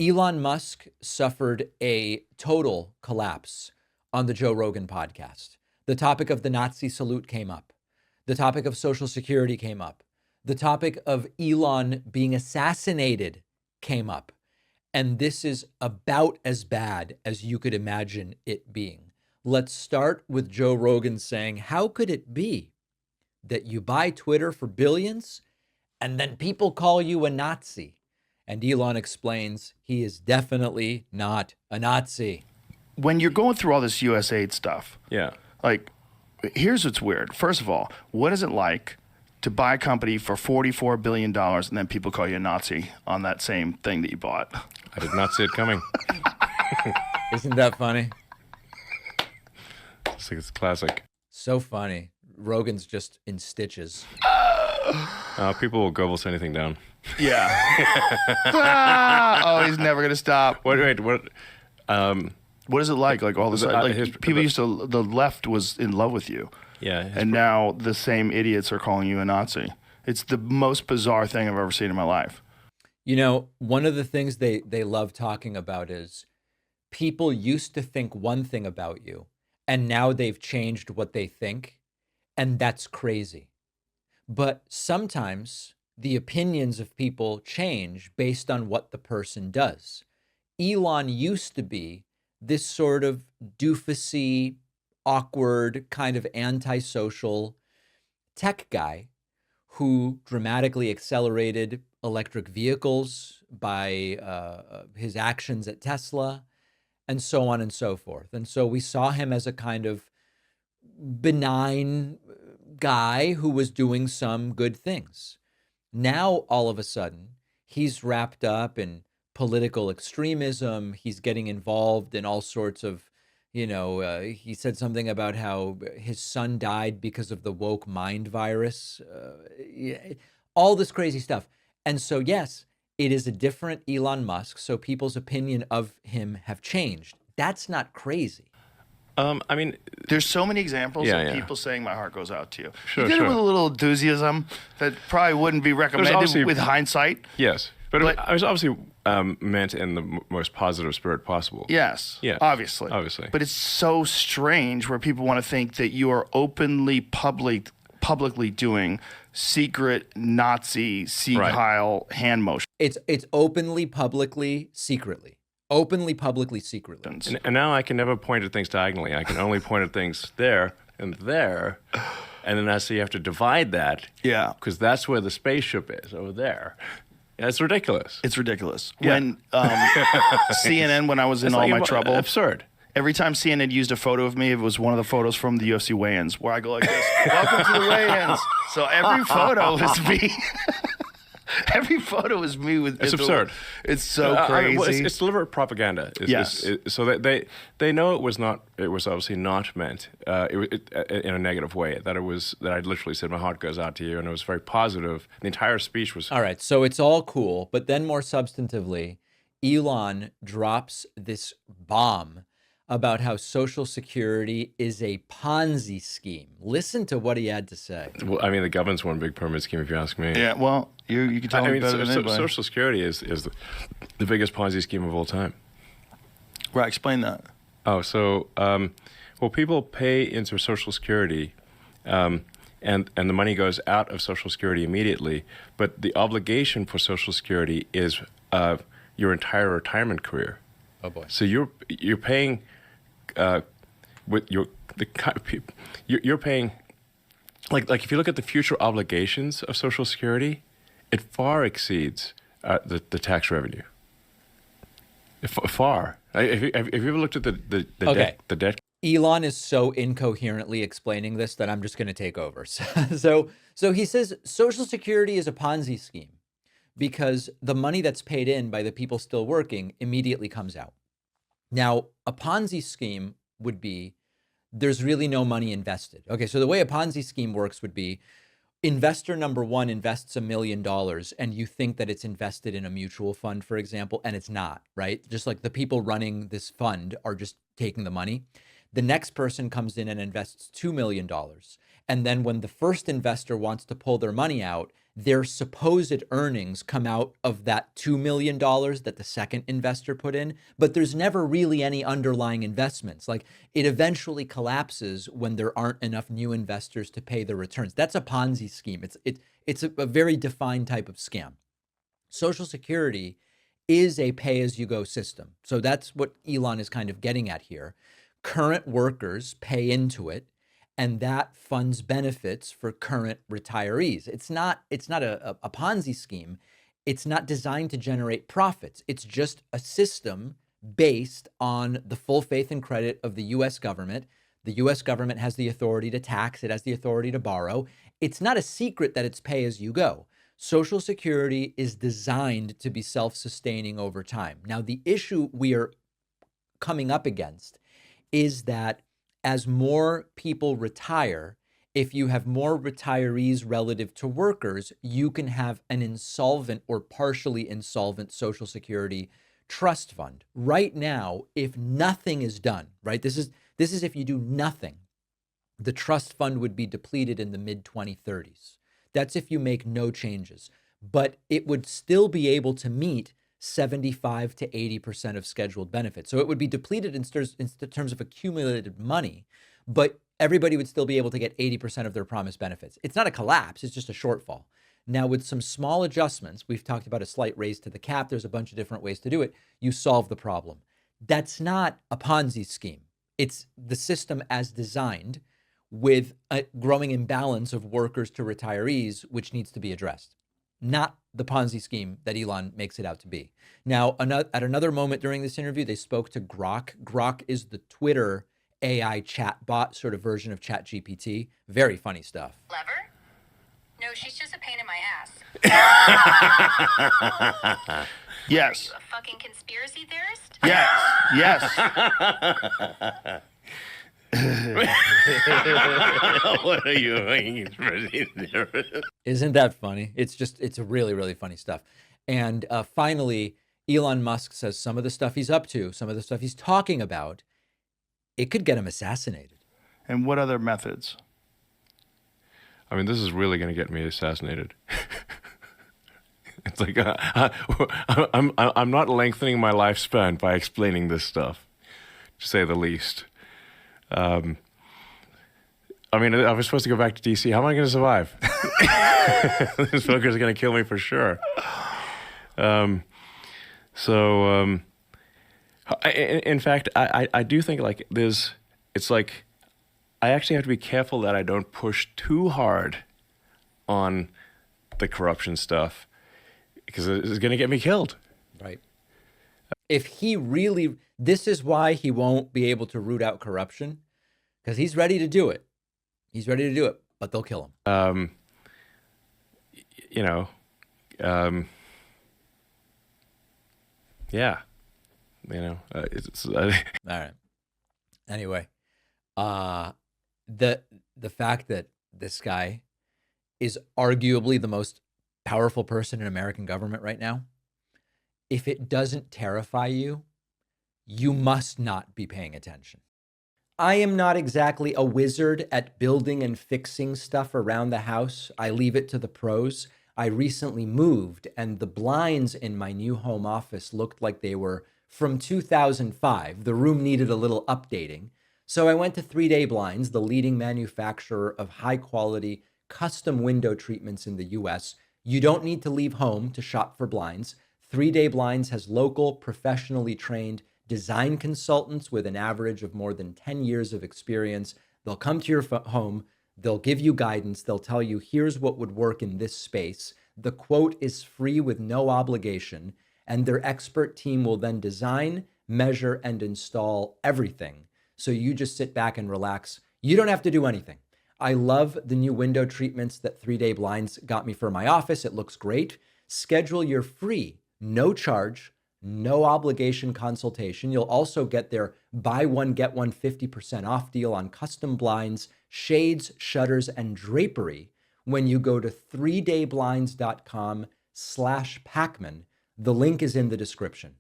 Elon Musk suffered a total collapse on the Joe Rogan podcast. The topic of the Nazi salute came up. The topic of Social Security came up. The topic of Elon being assassinated came up. And this is about as bad as you could imagine it being. Let's start with Joe Rogan saying, how could it be that you buy Twitter for billions and then people call you a Nazi? And Elon explains he is definitely not a Nazi. When you're going through all this USAID stuff, Yeah. like, here's what's weird. First of all, what is it like to buy a company for $44 billion and then people call you a Nazi on that same thing that you bought? I did not see it coming. Isn't that funny? It's classic. So funny. Rogan's just in stitches. People will gobble anything down. Yeah. Oh, he's never going to stop. Wait, what? What is it like? Like all this, like people used to, the left was in love with you. Yeah. And now the same idiots are calling you a Nazi. It's the most bizarre thing I've ever seen in my life. You know, one of the things they love talking about is people used to think one thing about you, and now they've changed what they think, and that's crazy. But sometimes the opinions of people change based on what the person does. Elon used to be this sort of doofusy, awkward, kind of antisocial tech guy who dramatically accelerated electric vehicles by his actions at Tesla, and so on and so forth. And so we saw him as a kind of benign guy who was doing some good things. Now, all of a sudden, he's wrapped up in political extremism. He's getting involved in all sorts of, he said something about how his son died because of the woke mind virus, all this crazy stuff. And so, yes, it is a different Elon Musk. So people's opinion of him have changed. That's not crazy. I mean, there's so many examples of Yeah. people saying my heart goes out to you. Sure, You did it sure. with a little enthusiasm that probably wouldn't be recommended obviously- with hindsight. yes. But But- I was obviously meant in the most positive spirit possible. Yes. Yeah. Obviously. Obviously. But it's so strange where people want to think that you are openly publicly doing secret Nazi Sieg Right. Heil hand motions. It's openly, publicly, secretly. Openly, publicly, secretly. And now I can never point at things diagonally. I can only point at things there and there. And then so you have to divide that. Yeah. Because that's where the spaceship is, over there. Yeah, it's ridiculous. It's ridiculous. Yeah. When CNN, when I was in It's all like my trouble, absurd. every time CNN used a photo of me, it was one of the photos from the UFC weigh-ins where I go like this, welcome to the weigh-ins. So every photo is me. Every photo is me with. It's absurd. It's so crazy. Well, it's deliberate propaganda. Yes. So that they know it was not. It was obviously not meant in a negative way. That I literally said my heart goes out to you, and it was very positive. The entire speech was. All right, so it's all cool, but then more substantively, Elon drops this bomb about how Social Security is a Ponzi scheme. Listen to what he had to say. Well, I mean, the government's one big pyramid scheme, if you ask me. Yeah, well, you can tell me better than anybody. Social Security is the biggest Ponzi scheme of all time. Right, explain that. Oh, so well, people pay into Social Security, and the money goes out of Social Security immediately. But the obligation for Social Security is your entire retirement career. Oh boy. So you're paying with you're paying like if you look at the future obligations of Social Security, it far exceeds the tax revenue. Far. Have you ever looked at the Okay. debt? The debt. Elon is so incoherently explaining this that I'm just going to take over. So he says Social Security is a Ponzi scheme because the money that's paid in by the people still working immediately comes out. Now, a Ponzi scheme would be there's really no money invested. Okay, so the way a Ponzi scheme works would be investor number one invests $1 million and you think that it's invested in a mutual fund, for example, and it's not, right? Just like the people running this fund are just taking the money. The next person comes in and invests $2 million. And then when the first investor wants to pull their money out, their supposed earnings come out of that $2 million that the second investor put in, but there's never really any underlying investments. Like, it eventually collapses when there aren't enough new investors to pay the returns. That's a Ponzi scheme. It's a very defined type of scam. Social Security is a pay-as-you-go system. So that's what Elon is kind of getting at here. Current workers pay into it, and that funds benefits for current retirees. It's not a Ponzi scheme. It's not designed to generate profits. It's just a system based on the full faith and credit of the US government. The US government has the authority to tax. It has the authority to borrow. It's not a secret that it's pay as you go. Social Security is designed to be self-sustaining over time. Now, the issue we are coming up against is that as more people retire, if you have more retirees relative to workers, you can have an insolvent or partially insolvent Social Security trust fund. Right now, if nothing is done, right? This is if you do nothing, the trust fund would be depleted in the mid-2030s. That's if you make no changes. But it would still be able to meet 75 to 80% of scheduled benefits. So it would be depleted in terms of accumulated money, but everybody would still be able to get 80% of their promised benefits. It's not a collapse, it's just a shortfall. Now, with some small adjustments, we've talked about a slight raise to the cap. There's a bunch of different ways to do it. You solve the problem. That's not a Ponzi scheme. It's the system as designed with a growing imbalance of workers to retirees, which needs to be addressed. Not the Ponzi scheme that Elon makes it out to be. Now, at another moment during this interview, they spoke to Grok. Grok is the Twitter AI chatbot, sort of version of ChatGPT. Very funny stuff. Lever? No, she's just a pain in my ass. Yes. Are you a fucking conspiracy theorist? Yes. Yes. What are you doing? Isn't that funny? It's really, really funny stuff. And finally, Elon Musk says some of the stuff he's up to, some of the stuff he's talking about, it could get him assassinated. And what other methods? I mean, this is really going to get me assassinated. It's like I'm not lengthening my lifespan by explaining this stuff, to say the least. I mean, I was supposed to go back to DC. How am I going to survive? This fucker's going to kill me for sure. In fact, I do think like it's like I actually have to be careful that I don't push too hard on the corruption stuff because it's going to get me killed. Right. If he really, this is why he won't be able to root out corruption, because he's ready to do it. He's ready to do it, but they'll kill him. Yeah. All right. Anyway, the fact that this guy is arguably the most powerful person in American government right now, if it doesn't terrify you, you must not be paying attention. I am not exactly a wizard at building and fixing stuff around the house. I leave it to the pros. I recently moved, and the blinds in my new home office looked like they were from 2005. The room needed a little updating. So I went to 3-Day Blinds, the leading manufacturer of high-quality custom window treatments in the US. You don't need to leave home to shop for blinds. 3-Day Blinds has local, professionally trained design consultants with an average of more than 10 years of experience. They'll come to your home. They'll give you guidance. They'll tell you, here's what would work in this space. The quote is free with no obligation, and their expert team will then design, measure, and install everything. So you just sit back and relax. You don't have to do anything. I love the new window treatments that 3-Day Blinds got me for my office. It looks great. Schedule your free, no charge, no obligation consultation. You'll also get their buy one, get one 50% off deal on custom blinds, shades, shutters, and drapery when you go to 3dayblinds.com/Pacman. The link is in the description.